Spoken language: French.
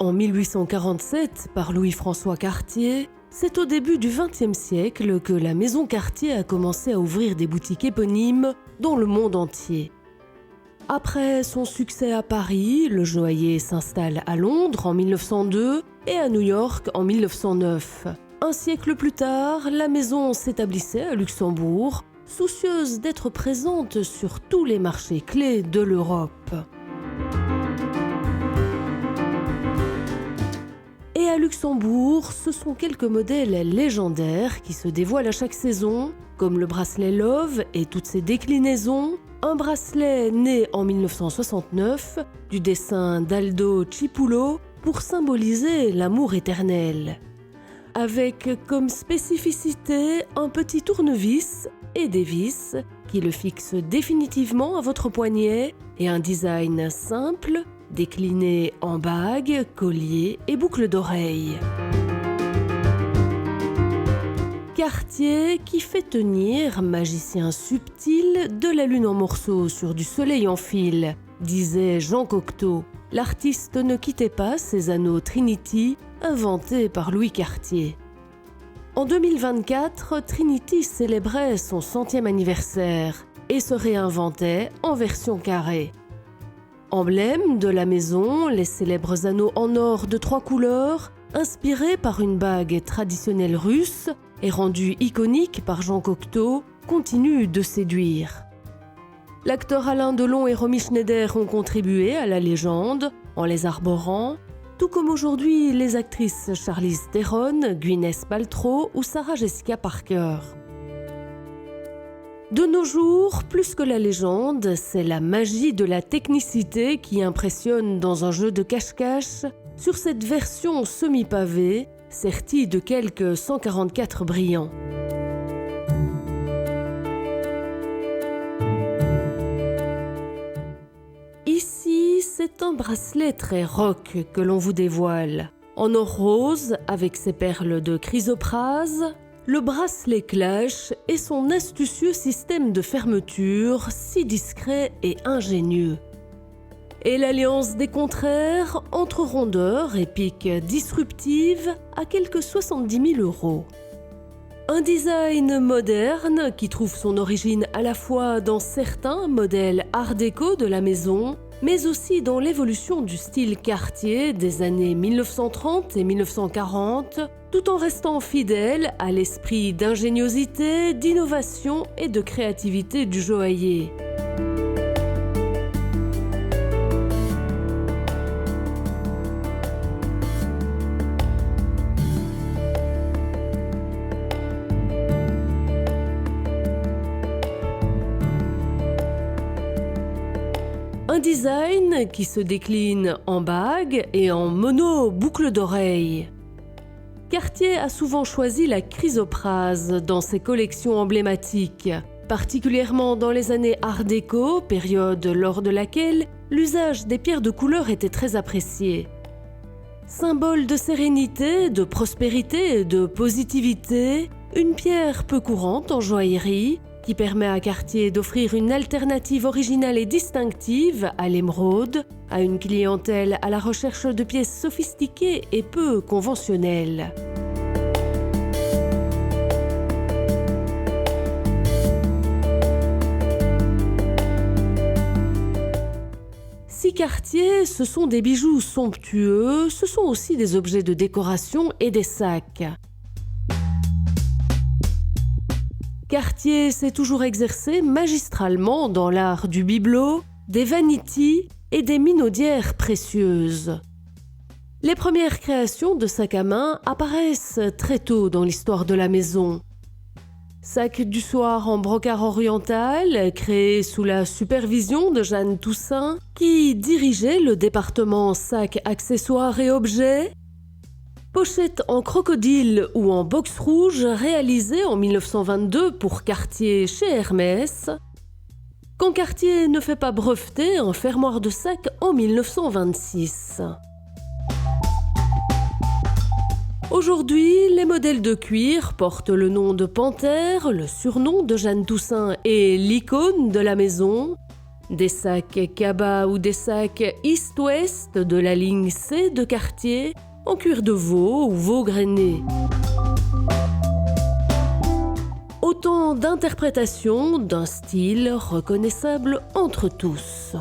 en 1847 par Louis-François Cartier, c'est au début du XXe siècle que la maison Cartier a commencé à ouvrir des boutiques éponymes dans le monde entier. Après son succès à Paris, le joaillier s'installe à Londres en 1902 et à New York en 1909. Un siècle plus tard, la maison s'établissait à Luxembourg, soucieuse d'être présente sur tous les marchés clés de l'Europe. Et à Luxembourg, ce sont quelques modèles légendaires qui se dévoilent à chaque saison, comme le bracelet Love et toutes ses déclinaisons, un bracelet né en 1969 du dessin d'Aldo Cipulo pour symboliser l'amour éternel. Avec comme spécificité un petit tournevis et des vis qui le fixent définitivement à votre poignet et un design simple, décliné en bague, collier et boucle d'oreille. Cartier qui fait tenir, magicien subtil, de la lune en morceaux sur du soleil en fil, disait Jean Cocteau. L'artiste ne quittait pas ses anneaux Trinity, inventés par Louis Cartier. En 2024, Trinity célébrait son 100e anniversaire et se réinventait en version carrée. Emblème de la maison, les célèbres anneaux en or de 3 couleurs, inspirés par une bague traditionnelle russe et rendus iconiques par Jean Cocteau, continuent de séduire. L'acteur Alain Delon et Romy Schneider ont contribué à la légende en les arborant, tout comme aujourd'hui les actrices Charlize Theron, Gwyneth Paltrow ou Sarah Jessica Parker. De nos jours, plus que la légende, c'est la magie de la technicité qui impressionne dans un jeu de cache-cache sur cette version semi-pavée, sertie de quelques 144 brillants. Ici, c'est un bracelet très rock que l'on vous dévoile. En or rose, avec ses perles de chrysoprase, le bracelet clash et son astucieux système de fermeture si discret et ingénieux. Et l'alliance des contraires entre rondeur et pique disruptive à quelques 70 000 €. Un design moderne qui trouve son origine à la fois dans certains modèles art déco de la maison, mais aussi dans l'évolution du style Cartier des années 1930 et 1940, tout en restant fidèle à l'esprit d'ingéniosité, d'innovation et de créativité du joaillier. Un design qui se décline en bague et en mono-boucle d'oreille. Cartier a souvent choisi la chrysoprase dans ses collections emblématiques, particulièrement dans les années Art déco, période lors de laquelle l'usage des pierres de couleur était très apprécié. Symbole de sérénité, de prospérité et de positivité, une pierre peu courante en joaillerie, qui permet à Cartier d'offrir une alternative originale et distinctive à l'émeraude, à une clientèle à la recherche de pièces sophistiquées et peu conventionnelles. Si Cartier, ce sont des bijoux somptueux, ce sont aussi des objets de décoration et des sacs. Cartier s'est toujours exercé magistralement dans l'art du bibelot, des vanities et des minaudières précieuses. Les premières créations de sacs à main apparaissent très tôt dans l'histoire de la maison. Sac du soir en brocart oriental, créé sous la supervision de Jeanne Toussaint, qui dirigeait le département sacs, accessoires et objets. Pochette en crocodile ou en box rouge réalisée en 1922 pour Cartier chez Hermès. Quand Cartier ne fait pas breveter un fermoir de sac en 1926. Aujourd'hui, les modèles de cuir portent le nom de Panthère, le surnom de Jeanne Toussaint et l'icône de la maison. Des sacs cabas ou des sacs East-Ouest de la ligne C de Cartier en cuir de veau ou veau grainé. Autant d'interprétations d'un style reconnaissable entre tous.